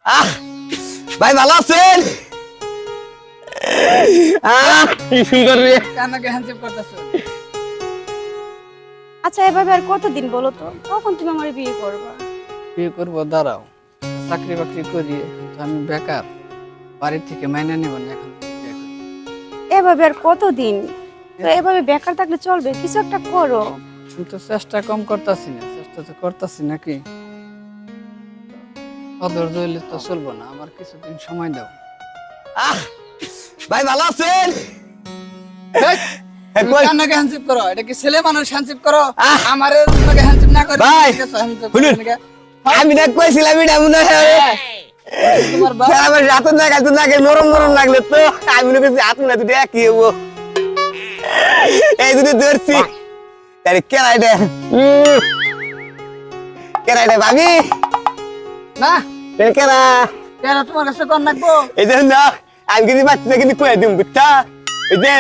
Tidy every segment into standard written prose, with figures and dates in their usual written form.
আহ ভাই ভালো আছেন? কি সুন্দর রে। কানাকে হ্যান্ডশেক করতেছ। আচ্ছা এভাবে আর কতদিন বলো তো, কখন তুমি আমার বিয়ে করবা? বিয়ে করবো, দাঁড়াও। চাকরি বাকরি করি, কিন্তু আমি বেকার, বাড়ির থেকে মাইনে নেব না এখন থেকে বিয়ে করি। এভাবে আর কতদিন? তো এভাবে বেকার থাকলে চলবে, কিছু একটা করো। আমি তো চেষ্টা কম করতেছি না, চেষ্টা তো করতেছি নাকি। অধৈর্য হইলে তো চলবো না, আমার কিছুদিন সময় দাও। ভাই ভালো আছেন? কানাকে হ্যান্ডশেক করো, এটা কি ছেলে মানুষ হ্যান্ডশেক করো? আহ! আমারে তোমাকে হ্যান্ডশেক না করে ভাই, ঠিক আছে, handshake শুনুন। করো নাকি? আমি না কইছিলাম এটা মনে হয় তোমার বাপ আমার হাত না গাইতে না নরম নরম লাগলে তো আমি মনে করছি হাত না দুটো কি হবো। এই দুটো ধরছি তারে কেরাইডে কেরাইডে ভাবি না, কেরা কেন তোমার কাছে কোন রাখবো? এই যে না আমি কিন্তু বাচ্চা কিন্তু কয়ে দিম বুঝছা। এই যে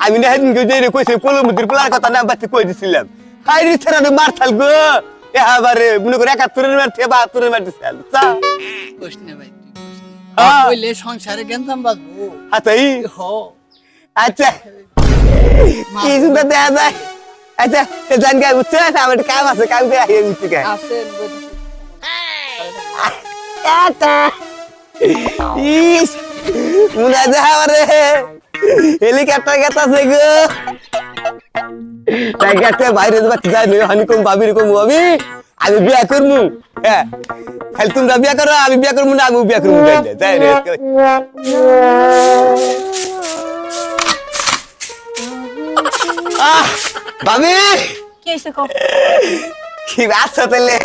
আমি না হেদিন যে কইছে পোলো মুদির পোলার কথা না বাচ্চা কই দিছিলাম। হাই রে ছেড়া মার থাল গো এ আবারে মনে করে 71 মার থেকে 72 মার দিছিল বুঝছা। কইছ না ভাই, তুই কইছ না। হ্যাঁ। কইলে সংসারে গেন্দাম বাজবো। হাতাই হো, আচ্ছা কি সুন্দর দেখা যায়। আচ্ছা জান গাই বুঝছে আমার কাম আছে কাম করে আইয়ে বুঝছি গাই আছে ইস মুনা যাওয়ারে হেলিকপ্টার গেতাছে গো তাই গেছে বাইরে বাচ্চা যায় নই হানিকম ভাবির কম ভাবি আমি বিয়া করমু। হ্যাঁ খালি তোমরা বিয়া করো আমি বিয়া করমু না আমি বিয়া করমু যাই রে ভাবি কি হইছে কও? কি আচ্ছা তাহলে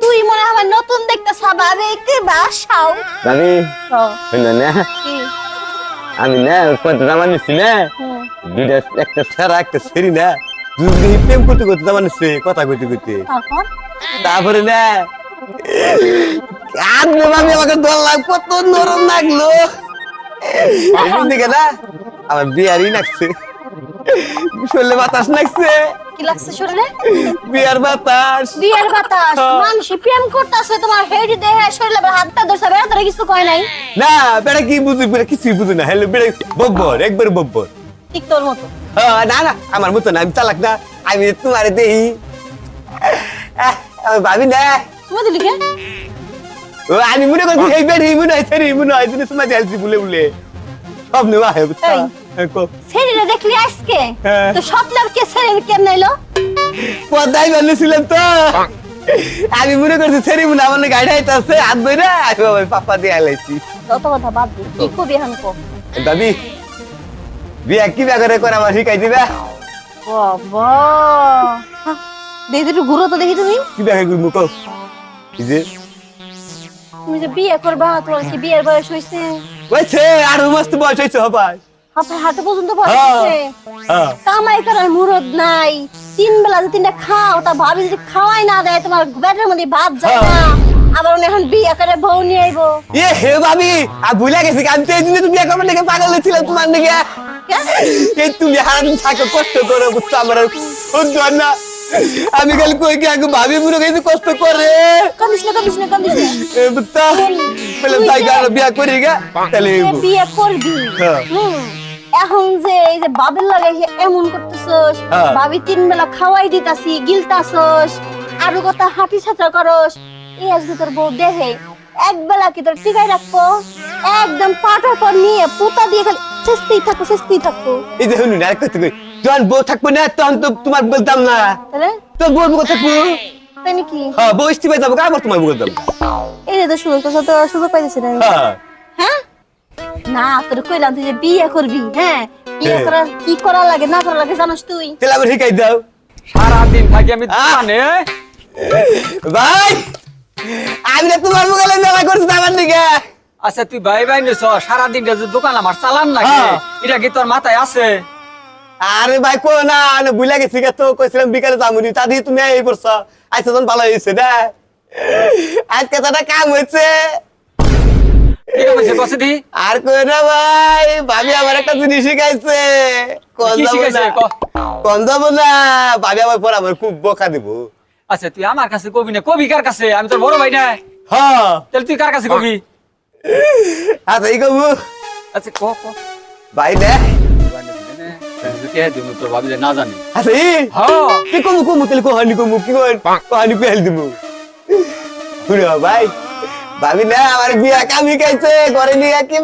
তুই মনে হয় আমার নতুন দেখতে স্বাভাবিক বাসাও। ভাবি তো শুনো না কি? আমি না কত জামা নিচ্ছি না হুম। দুইটা একটা সেরা একটা সেরি না দুই প্রেম করতে করতে জামা নিচ্ছে কথা কইতে কইতে তারপর তারপরে না আদলে ভাবি আমাকে ধরলাম কত নরম লাগলো এদিকে না আমার বিয়ারই লাগছে শরীরে বাতাস লাগছে কি লাগছে শরীরে? বিয়ার বাতাস বিয়ের বাতাস। মানুষ প্রেম করতেছে তোমার হেডি দেহে শরীরে হাতটা ধরছে, বেড়া ধরে কিছু কয় নাই। না বেড়া কি বুঝি বেড়া কিছুই বুঝি না হ্যালো বেড়া বব্বর একবার বব্বর। ঠিক তোর মতো। না না আমার মতো না আমি চালাক না আমি তোমার দেই আমার ভাবি না তুমি দিলি কে? ও আমি মনে করছি এই বেড়ি মনে হয় সেরি মনে হয় তুমি সময় যাচ্ছি বলে বলে সব নেওয়া হয় বুঝছা এই। শরীরে দেখলি আজকে হ্যাঁ। তো স্বপ্নের কে শরীর কেমন এলো? পদাই বলেছিলাম তো আমি মনে করছি সেরি মনে আমার গাড়ি আইতাছে হাত ধরে আমি বাবা পাপা দিয়ে আলাইছি যত কথা বাদ দি, কি কবি এখন কো? দাবি বিয়া কি বিয়া করে আমার শিখাই দিবা বাবা দেখি একটু ঘুরো তো দেখি। কি বিয়া করে মুখ কি যে তুমি যে বিয়ে করবা, তোমার কি বিয়ের বয়স হয়েছে? ওইছে আর মস্ত বয়স হইছে হবাই আপনার হাঁটু পর্যন্ত বয়স হ্যাঁ। হয়েছে। হ্যাঁ কামাই করার মুরদ নাই, 3 বেলা যে 3টা খাও, তা ভাবি যদি খাওয়াই না দেয় তোমার পেটের মধ্যে ভাত যায় না। আবার উনি এখন বিয়ে করে বউ নিয়ে আইবো। এ হে ভাবি আর ভুলে গেছি আমি তো এই জন্য তুমি বিয়ে করবার লেগে পাগল হয়েছিলাম তোমার দিকে এই তুমি হারাদিন থাকো কষ্ট করো বুঝছো আমার বন্ধু আর না আমি খালি কই কি আগে ভাবি মনে করি কষ্ট করে কান্দিস না, কান্দিস না, কান্দিস না। এ বুঝতা বলে তাই গাল বিয়ে করি গা তাহলে তুই যে বিয়ে করবি, হ্যাঁ। এখন যে এই যে বাবের লাগে এমন করতেছস, হ্যাঁ। ভাবি 3 বেলা খাওয়াই দিতাছি, গিলতাছস, আরো কথা হাঁটি ছাত্রা করস, এই আজকে তোর বউ দেখে এক বেলা কি তোর টিকাই রাখবো? একদম পাটার পর নিয়ে পুতা দিয়ে খালি চেষ্টেই থাকবো। এই যে শুনুন আর কত কই যখন বউ থাকবো না তখন তো তোমার বলতাম না তাহলে তোর বউ বউ থাকবো তাই নাকি? হ্যাঁ বউ ইস্তিফায় যাবো আবার তোমার বলতাম এই রে তো সুযোগ তো সুযোগ পাইতেছি না। হ্যাঁ হ্যাঁ না, তোর কইলাম তুই যে বিয়ে করবি, হ্যাঁ বিয়ে হ্যাঁ। করার কি করা লাগে না করা লাগে জানাস তুই? তাহলে আবার শিখাই দাও সারাদিন থাকি আমি দোকানে। ভাই আমি না তোমার মোবাইলে মেলা করছি আমার দিকে আচ্ছা তুই ভাই ভাই নিছ, সারাদিন যে দোকান আমার চালান লাগে, হ্যাঁ। এটা কি তোর মাথায় আছে? আরে ভাই কো না আমি ভুলে গেছি তো কইছিলাম বিকালে যামুনি তা দিয়ে তুমি এই করছ আচ্ছা যখন ভালো হয়েছে না আজকে তো একটা কাম হয়েছে কি হইছে কসে দি? আর কই না ভাই ভাবি আমার একটা জিনিস শিখাইছে কোন কি যাবো শিখাইছে না ক? কোন যাবো না ভাবি আমার পর আমার খুব বকা দিব আচ্ছা তুই আমার কাছে কবি না, কবি কার কাছে? আমি তোর বড় ভাই না। হ্যাঁ তাহলে তুই কার কাছে কবি? আচ্ছা এই কবু আচ্ছা ক ক ভাই নে তোর ভাবি না জানি। আচ্ছা হ্যাঁ কি কমু তাহলে কহানি কমু কি কহানি পেল দিমু শুনো ভাই ভাবি না আমার বিয়া কামি খাইছে ঘরে নিয়ে কি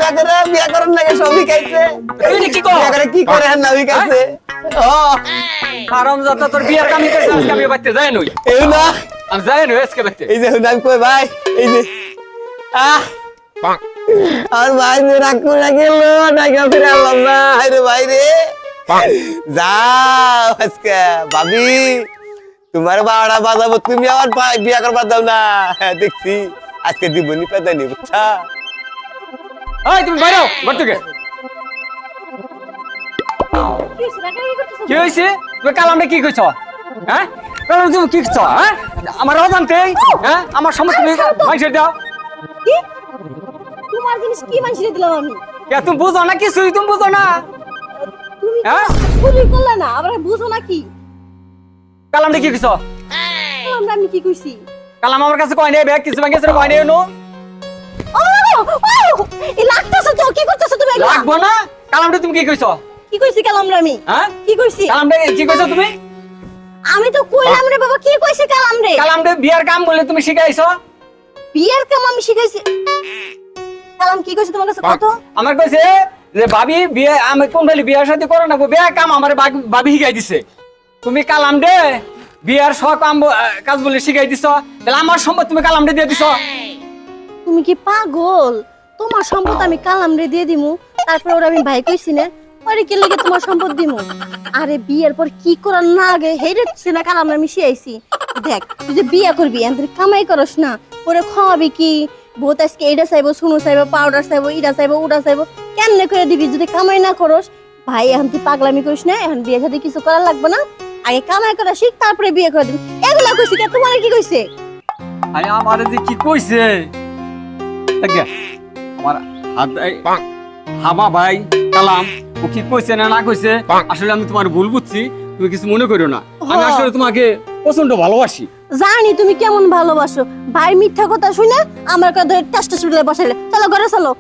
বিয়া করার লাগে সবই খাইছে তুই কি কর? বিয়া করে কি করে হ্যাঁ নামি খাইছে ও আরাম যাতা তোর বিয়ার কামি করছিস, আজকে আমি বাইতে যাই নই। এই না আমি যাই নই আজকে বাইতে। এই যে নাম কই ভাই এই যে আর ভাই যে রাগ করে গেল টাকা ফিরে আনলাম না রে ভাই রে যাও আজকে ভাবি তোমার বাড়া বাজাবো তুমি আমার বিয়া করবার দাও না দেখছি আজকে দিবনি পেদানি বুঝছা এই তুমি বাইরে ঘর থেকে। কি হইছে? তুই কালামটা কি কইছ? হ্যাঁ কালাম তুমি কি কইছ? হ্যাঁ আমার অজান্তে হ্যাঁ আমার সমস্ত তুমি মাইছে দাও। কি তোমার জিনিস কি মানছিরে দিলাম আমি? কে তুমি বুঝো না কিছুই তুমি বুঝো না? তুমি হ্যাঁ ভুলই করলে না আবার বুঝো না কি? কালামটা কি কইছ? আমি কি কইছি? কালাম আমার কাছে কয় নাই, ব্যাগ কিছু ভাঙেছে কয় নাই নো। এই লাগতাছে তো কি করতেছ তুমি এগুলা? লাগবো না। কালামটা তুমি কি কইছ? কি কইছি কালামরে আমি? হ্যাঁ কি কইছি? কালামটা কি কইছ তুমি? আমি তো কইলাম রে বাবা কি কইছি কালামরে? কালামটা বিয়ার কাম বলে তুমি শিখাইছো। বিয়ের কাম আমি শিখাইছি। কালাম কি কইছে তোমার কাছে কত? আমার কইছে যে ভাবি বিয়ে আমি কোন বলি বিয়ার সাথে করো না, বিয়া কাম আমার ভাবি শিখাই দিছে। তুমি কালাম দে বিয়ার সব কাম কাজ বলে শিখাই দিছ, তাহলে আমার সম্পদ তুমি কালাম দিয়ে দিছ। তুমি কি পাগল? তোমার সম্পদ আমি কালামরে দিয়ে দিমু, তারপর ওরা আমি ভাই কইছি না পরে কি লাগে তোমার সম্পদ দিমু? আরে বিয়ের পর কি করার না আগে হেরে না কালামরে আমি শিখাইছি। দেখ তুই যে বিয়ে করবি এন্দ্র কামাই করস না, পরে খাওয়াবি কি? বহুত আজকে এইটা চাইবো, শুনো চাইবো, পাউডার চাইবো, ইটা চাইবো, উটা চাইবো, কেমনে করে দিবি যদি কামাই না করস? ভাই এখন তুই পাগলামি করিস না, এখন বিয়ে সাথে কিছু করার লাগবে না, আগে কামাই করা শিখ তারপরে বিয়ে করে দিবি। এগুলা কইছি কে? তোমার কি কইছে? আরে আমার যে কি কইছে দেখ আমার হামা ভাই কালাম ও কি কইছে না না কইছে আসলে আমি তোমার ভুল বুঝছি, তুমি কিছু মনে করো না। আমি আসলে তোমাকে প্রচন্ড ভালোবাসি। জানি তুমি কেমন ভালোবাসো। ভাই মিথ্যা কথা শুনে আমার কথা টেস্ট বসাইলে চলো ঘরে চলো।